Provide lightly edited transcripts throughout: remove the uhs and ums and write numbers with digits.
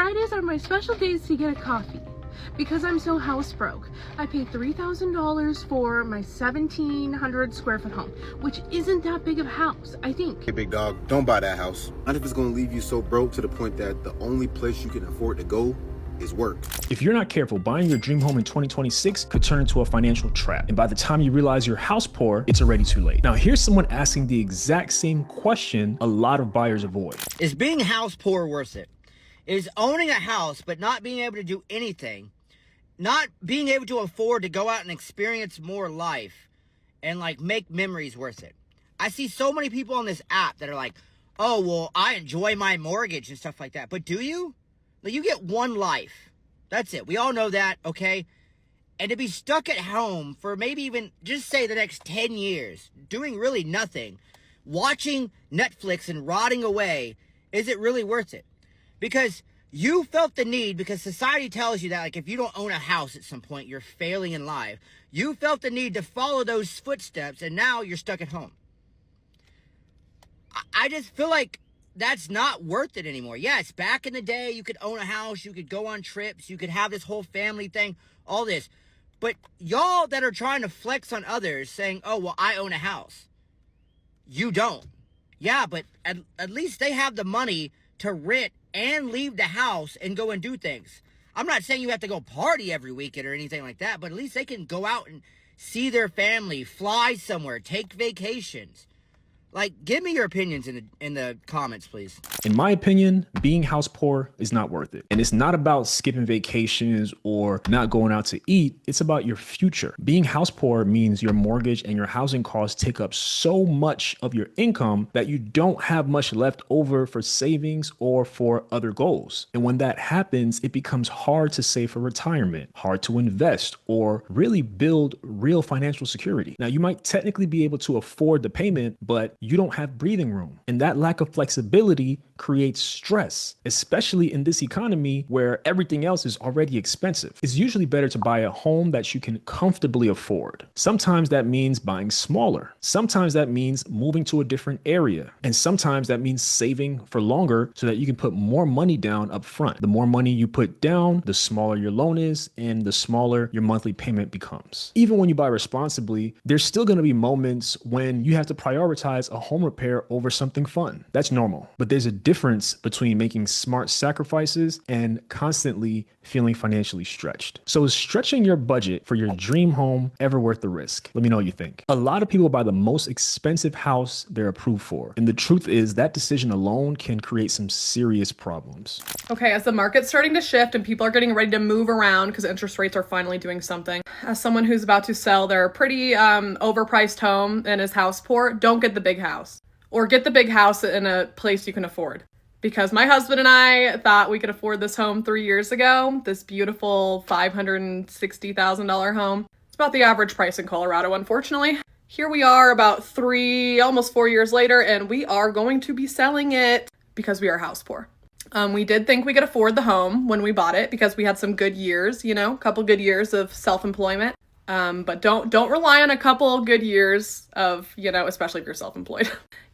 Fridays are my special days to get a coffee because I'm so house broke. I paid $3,000 for my 1,700 square foot home, which isn't that big of a house, I think. Hey, big dog, don't buy that house. Not if it's gonna leave you so broke to the point that the only place you can afford to go is work. If you're not careful, buying your dream home in 2026 could turn into a financial trap. And by the time you realize you're house poor, it's already too late. Now, here's someone asking the exact same question a lot of buyers avoid. Is being house poor worth it? Is owning a house but not being able to do anything, not being able to afford to go out and experience more life and like make memories worth it? I see so many people on this app that are like, oh, well, I enjoy my mortgage and stuff like that. But do you? Like, you get one life. That's it. We all know that, okay? And to be stuck at home for maybe even, just say, the next 10 years, doing really nothing, watching Netflix and rotting away, is it really worth it? Because you felt the need, because society tells you that, like, if you don't own a house at some point, you're failing in life. You felt the need to follow those footsteps, and now you're stuck at home. I just feel like that's not worth it anymore. Yes, back in the day, you could own a house, you could go on trips, you could have this whole family thing, all this. But y'all that are trying to flex on others saying, oh, well, I own a house. You don't. Yeah, but at least they have the money to rent and leave the house and go and do things. I'm not saying you have to go party every weekend or anything like that, but at least they can go out and see their family, fly somewhere, take vacations. Like, give me your opinions in the comments, please. In my opinion, being house poor is not worth it. And it's not about skipping vacations or not going out to eat. It's about your future. Being house poor means your mortgage and your housing costs take up so much of your income that you don't have much left over for savings or for other goals. And when that happens, it becomes hard to save for retirement, hard to invest, or really build real financial security. Now, you might technically be able to afford the payment, but you don't have breathing room. And that lack of flexibility creates stress, especially in this economy where everything else is already expensive. It's usually better to buy a home that you can comfortably afford. Sometimes that means buying smaller. Sometimes that means moving to a different area. And sometimes that means saving for longer so that you can put more money down up front. The more money you put down, the smaller your loan is and the smaller your monthly payment becomes. Even when you buy responsibly, there's still going to be moments when you have to prioritize a home repair over something fun. That's normal. But there's a difference between making smart sacrifices and constantly feeling financially stretched. So is stretching your budget for your dream home ever worth the risk? Let me know what you think. A lot of people buy the most expensive house they're approved for. And the truth is that decision alone can create some serious problems. Okay, as the market's starting to shift and people are getting ready to move around because interest rates are finally doing something, as someone who's about to sell their pretty overpriced home and is house poor, don't get the big house. Or get the big house in a place you can afford. Because my husband and I thought we could afford this home 3 years ago, this beautiful $560,000 home. It's about the average price in Colorado, unfortunately. Here we are about almost 4 years later, and we are going to be selling it because we are house poor. We did think we could afford the home when we bought it because we had some good years, a couple good years of self-employment. But don't rely on a couple good years of, especially if you're self-employed.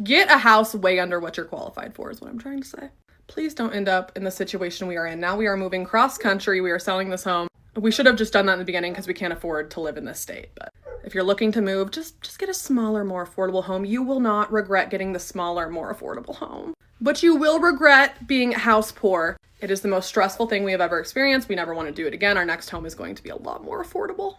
Get a house way under what you're qualified for is what I'm trying to say. Please don't end up in the situation we are in. Now we are moving cross country. We are selling this home. We should have just done that in the beginning because we can't afford to live in this state. But if you're looking to move, just get a smaller, more affordable home. You will not regret getting the smaller, more affordable home. But you will regret being house poor. It is the most stressful thing we have ever experienced. We never want to do it again. Our next home is going to be a lot more affordable.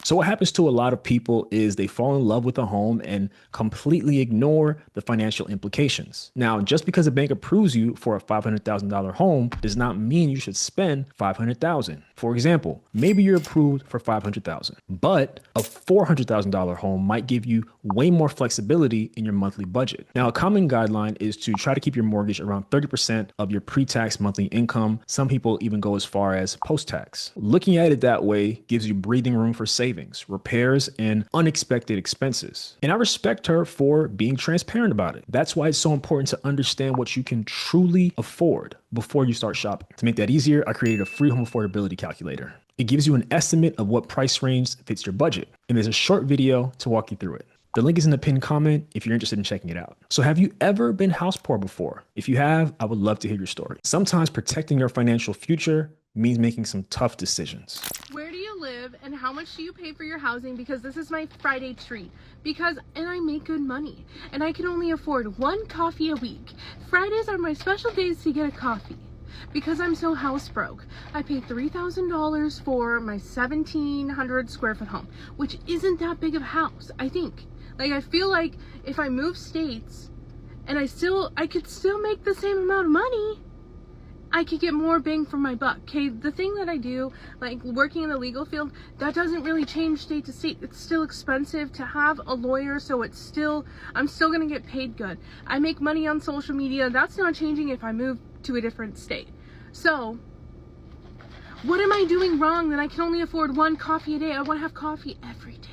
So what happens to a lot of people is they fall in love with a home and completely ignore the financial implications. Now, just because a bank approves you for a $500,000 home does not mean you should spend $500,000. For example, maybe you're approved for $500,000, but a $400,000 home might give you way more flexibility in your monthly budget. Now, a common guideline is to try to keep your mortgage around 30% of your pre-tax monthly income. Some people even go as far as post-tax. Looking at it that way gives you breathing room for savings, repairs, and unexpected expenses. And I respect her for being transparent about it. That's why it's so important to understand what you can truly afford before you start shopping. To make that easier, I created a free home affordability calculator. It gives you an estimate of what price range fits your budget. And there's a short video to walk you through it. The link is in the pinned comment if you're interested in checking it out. So have you ever been house poor before? If you have, I would love to hear your story. Sometimes protecting your financial future means making some tough decisions. Where do you live and how much do you pay for your housing? Because this is my Friday treat. And I make good money and I can only afford one coffee a week. Fridays are my special days to get a coffee. Because I'm so house broke, I pay $3,000 for my 1,700 square foot home, which isn't that big of a house, I think. Like, I feel like if I move states and I could still make the same amount of money, I could get more bang for my buck. Okay, the thing that I do, like working in the legal field, that doesn't really change state to state. It's still expensive to have a lawyer, so I'm still gonna get paid good. I make money on social media. That's not changing if I move to a different state. So what am I doing wrong that I can only afford one coffee a day? I want to have coffee every day.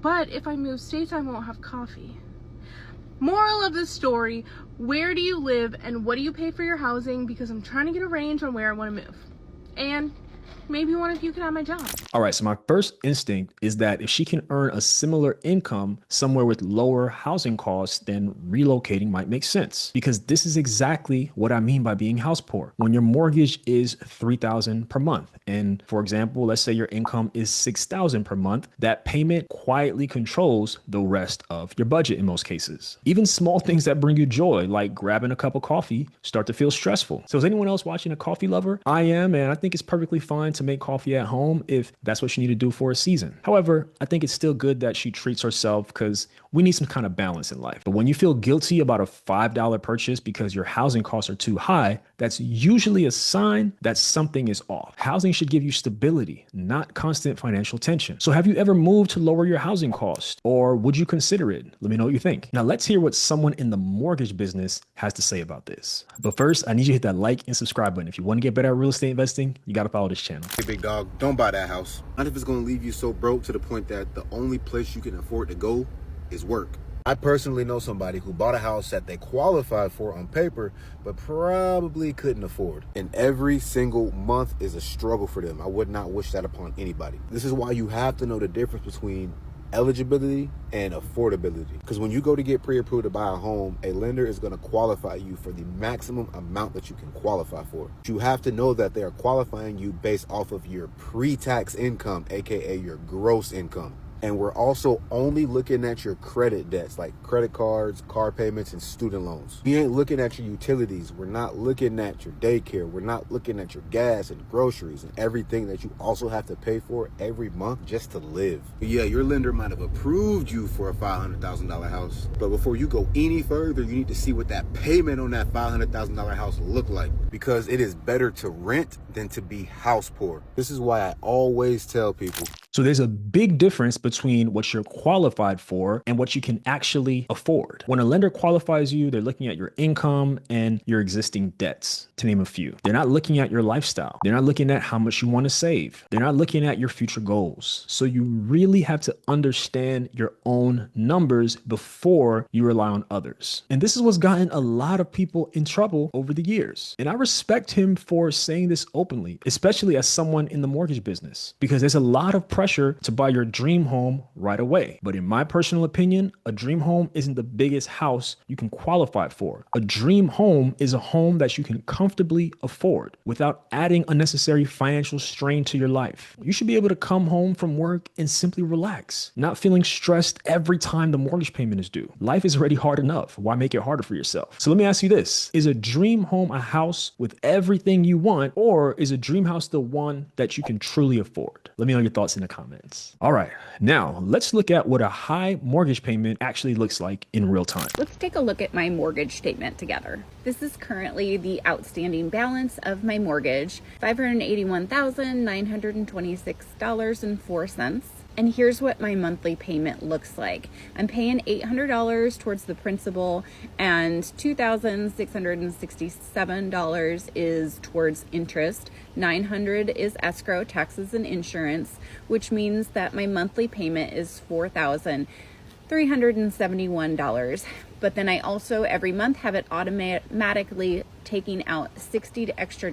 But if I move states, I won't have coffee. Moral of the story, where do you live and what do you pay for your housing? Because I'm trying to get a range on where I want to move. And maybe one of you can have my job. All right, so my first instinct is that if she can earn a similar income somewhere with lower housing costs, then relocating might make sense. Because this is exactly what I mean by being house poor. When your mortgage is $3,000 per month, and for example, let's say your income is $6,000 per month, that payment quietly controls the rest of your budget in most cases. Even small things that bring you joy, like grabbing a cup of coffee, start to feel stressful. So is anyone else watching a coffee lover? I am, and I think it's perfectly fine to make coffee at home if that's what you need to do for a season. However, I think it's still good that she treats herself because we need some kind of balance in life. But when you feel guilty about a $5 purchase because your housing costs are too high, that's usually a sign that something is off. Housing should give you stability, not constant financial tension. So have you ever moved to lower your housing cost, or would you consider it? Let me know what you think. Now let's hear what someone in the mortgage business has to say about this. But first, I need you to hit that like and subscribe button. If you want to get better at real estate investing, you got to follow this channel. Hey, big dog, don't buy that house. Not if it's going to leave you so broke to the point that the only place you can afford to go is work. I personally know somebody who bought a house that they qualified for on paper, but probably couldn't afford. And every single month is a struggle for them. I would not wish that upon anybody. This is why you have to know the difference between eligibility and affordability. Because when you go to get pre-approved to buy a home, a lender is going to qualify you for the maximum amount that you can qualify for. You have to know that they are qualifying you based off of your pre-tax income, aka your gross income. And we're also only looking at your credit debts, like credit cards, car payments, and student loans. We ain't looking at your utilities. We're not looking at your daycare. We're not looking at your gas and groceries and everything that you also have to pay for every month just to live. Yeah, your lender might have approved you for a $500,000 house, but before you go any further, you need to see what that payment on that $500,000 house look like, because it is better to rent than to be house poor. This is why I always tell people. So there's a big difference between what you're qualified for and what you can actually afford. When a lender qualifies you, they're looking at your income and your existing debts, to name a few. They're not looking at your lifestyle. They're not looking at how much you want to save. They're not looking at your future goals. So you really have to understand your own numbers before you rely on others. And this is what's gotten a lot of people in trouble over the years. And I respect him for saying this openly, especially as someone in the mortgage business, because there's a lot of pressure to buy your dream home right away. But in my personal opinion, a dream home isn't the biggest house you can qualify for. A dream home is a home that you can comfortably afford without adding unnecessary financial strain to your life. You should be able to come home from work and simply relax, not feeling stressed every time the mortgage payment is due. Life is already hard enough. Why make it harder for yourself? So let me ask you this. Is a dream home a house with everything you want, or is a dream house the one that you can truly afford? Let me know your thoughts in the comments. All right, now let's look at what a high mortgage payment actually looks like in real time. Let's take a look at my mortgage statement together. This is currently the outstanding balance of my mortgage, $581,926.04. And here's what my monthly payment looks like. I'm paying $800 towards the principal and $2,667 is towards interest. $900 is escrow, taxes, and insurance, which means that my monthly payment is $4,371. but then I also every month have it automatically taking out $60 extra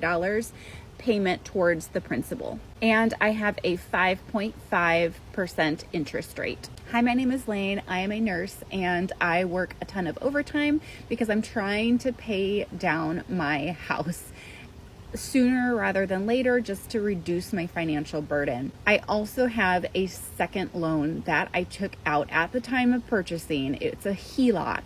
payment towards the principal. And I have a 5.5% interest rate. Hi, my name is Lane. I am a nurse and I work a ton of overtime because I'm trying to pay down my house sooner rather than later, just to reduce my financial burden. I also have a second loan that I took out at the time of purchasing. It's a HELOC,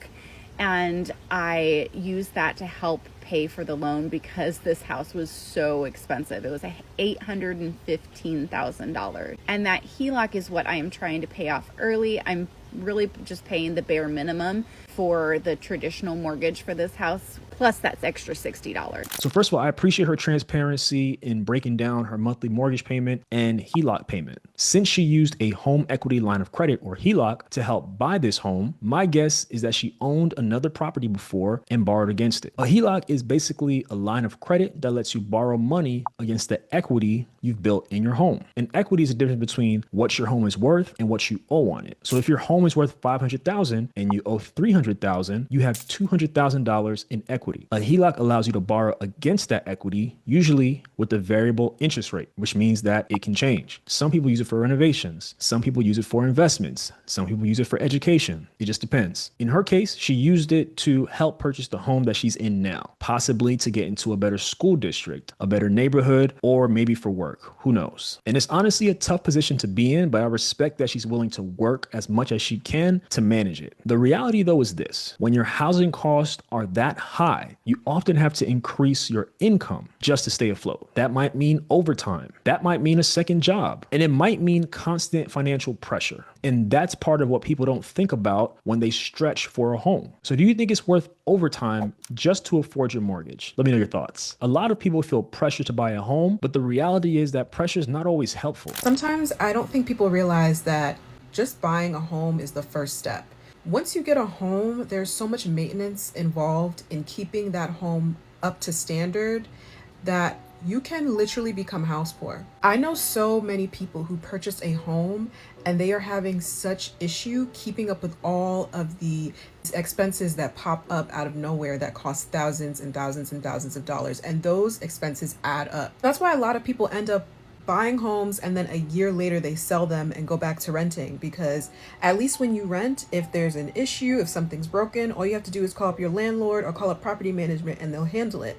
and I use that to help pay for the loan because this house was so expensive. It was $815,000. And that HELOC is what I am trying to pay off early. I'm really just paying the bare minimum for the traditional mortgage for this house, plus that's extra $60. So first of all, I appreciate her transparency in breaking down her monthly mortgage payment and HELOC payment. Since she used a home equity line of credit, or HELOC, to help buy this home, my guess is that she owned another property before and borrowed against it. A HELOC is basically a line of credit that lets you borrow money against the equity you've built in your home. And equity is the difference between what your home is worth and what you owe on it. So if your home is worth $500,000 and you owe $300,000, you have $200,000 in equity. A HELOC allows you to borrow against that equity, usually with a variable interest rate, which means that it can change. Some people use it for renovations. Some people use it for investments. Some people use it for education. It just depends. In her case, she used it to help purchase the home that she's in now, possibly to get into a better school district, a better neighborhood, or maybe for work. Who knows? And it's honestly a tough position to be in, but I respect that she's willing to work as much as she can to manage it. The reality, though, is this: when your housing costs are that high, you often have to increase your income just to stay afloat. That might mean overtime. That might mean a second job. And it might mean constant financial pressure. And that's part of what people don't think about when they stretch for a home. So do you think it's worth overtime just to afford your mortgage? Let me know your thoughts. A lot of people feel pressure to buy a home, but the reality is that pressure is not always helpful. Sometimes I don't think people realize that just buying a home is the first step. Once you get a home, there's so much maintenance involved in keeping that home up to standard that you can literally become house poor. I know so many people who purchase a home and they are having such issue keeping up with all of the expenses that pop up out of nowhere that cost thousands and thousands and thousands of dollars. And those expenses add up. That's why a lot of people end up buying homes and then a year later they sell them and go back to renting, because at least when you rent, if there's an issue, if something's broken, all you have to do is call up your landlord or call up property management and they'll handle it.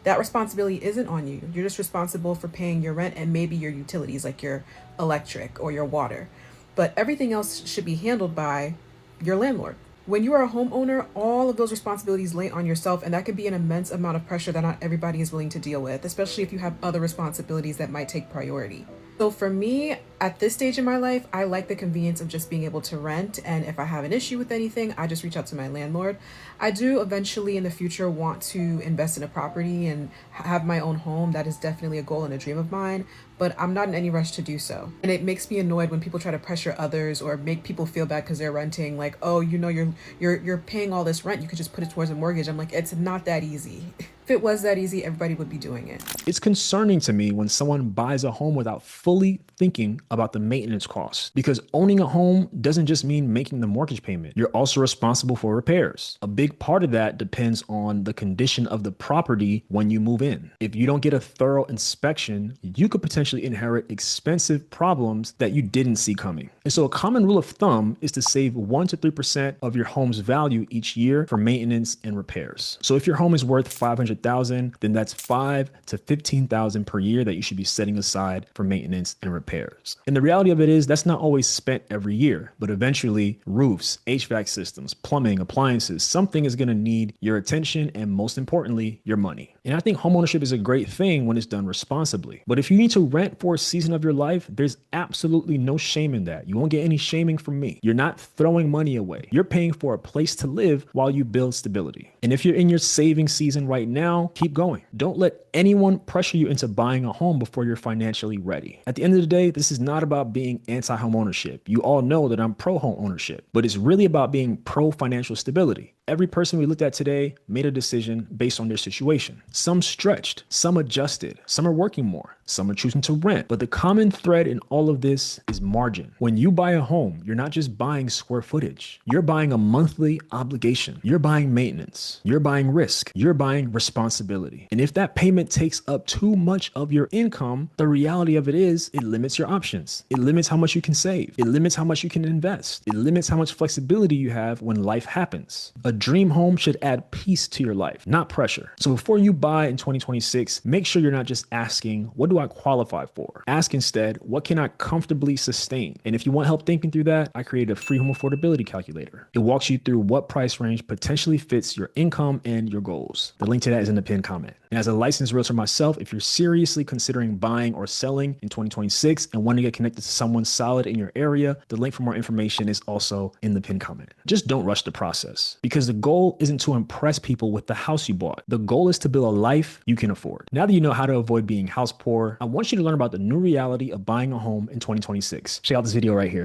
That responsibility isn't on you. You're just responsible for paying your rent and maybe your utilities like your electric or your water. But everything else should be handled by your landlord. When you are a homeowner, all of those responsibilities lay on yourself, and that can be an immense amount of pressure that not everybody is willing to deal with, especially if you have other responsibilities that might take priority. So for me, at this stage in my life, I like the convenience of just being able to rent. And if I have an issue with anything, I just reach out to my landlord. I do eventually in the future want to invest in a property and have my own home. That is definitely a goal and a dream of mine, but I'm not in any rush to do so. And it makes me annoyed when people try to pressure others or make people feel bad because they're renting. Like, oh, you know, you're paying all this rent, you could just put it towards a mortgage. I'm like, it's not that easy. If it was that easy, everybody would be doing it. It's concerning to me when someone buys a home without fully thinking about the maintenance costs, because owning a home doesn't just mean making the mortgage payment. You're also responsible for repairs. A big part of that depends on the condition of the property when you move in. If you don't get a thorough inspection, you could potentially inherit expensive problems that you didn't see coming. And so a common rule of thumb is to save 1 to 3% of your home's value each year for maintenance and repairs. So if your home is worth $500,000, then that's $5,000 to $15,000 per year that you should be setting aside for maintenance and repairs. And the reality of it is that's not always spent every year, but eventually roofs, HVAC systems, plumbing, appliances, something is going to need your attention and, most importantly, your money. And I think homeownership is a great thing when it's done responsibly. But if you need to rent for a season of your life, there's absolutely no shame in that. You won't get any shaming from me. You're not throwing money away. You're paying for a place to live while you build stability. And if you're in your saving season right now, keep going. Don't let anyone pressure you into buying a home before you're financially ready. At the end of the day, this is not about being anti-home ownership. You all know that I'm pro-home ownership, but it's really about being pro-financial stability. Every person we looked at today made a decision based on their situation. Some stretched, some adjusted, some are working more, some are choosing to rent. But the common thread in all of this is margin. When you buy a home, you're not just buying square footage. You're buying a monthly obligation. You're buying maintenance. You're buying risk. You're buying responsibility. And if that payment takes up too much of your income, the reality of it is it limits your options. It limits how much you can save. It limits how much you can invest. It limits how much flexibility you have when life happens. A dream home should add peace to your life, not pressure. So before you buy in 2026, make sure you're not just asking, what do I qualify for? Ask instead, what can I comfortably sustain? And if you want help thinking through that, I created a free home affordability calculator. It walks you through what price range potentially fits your income and your goals. The link to that is in the pinned comment. And as a licensed realtor myself, if you're seriously considering buying or selling in 2026 and want to get connected to someone solid in your area, the link for more information is also in the pinned comment. Just don't rush the process, because the goal isn't to impress people with the house you bought. The goal is to build a life you can afford. Now that you know how to avoid being house poor, I want you to learn about the new reality of buying a home in 2026. Check out this video right here.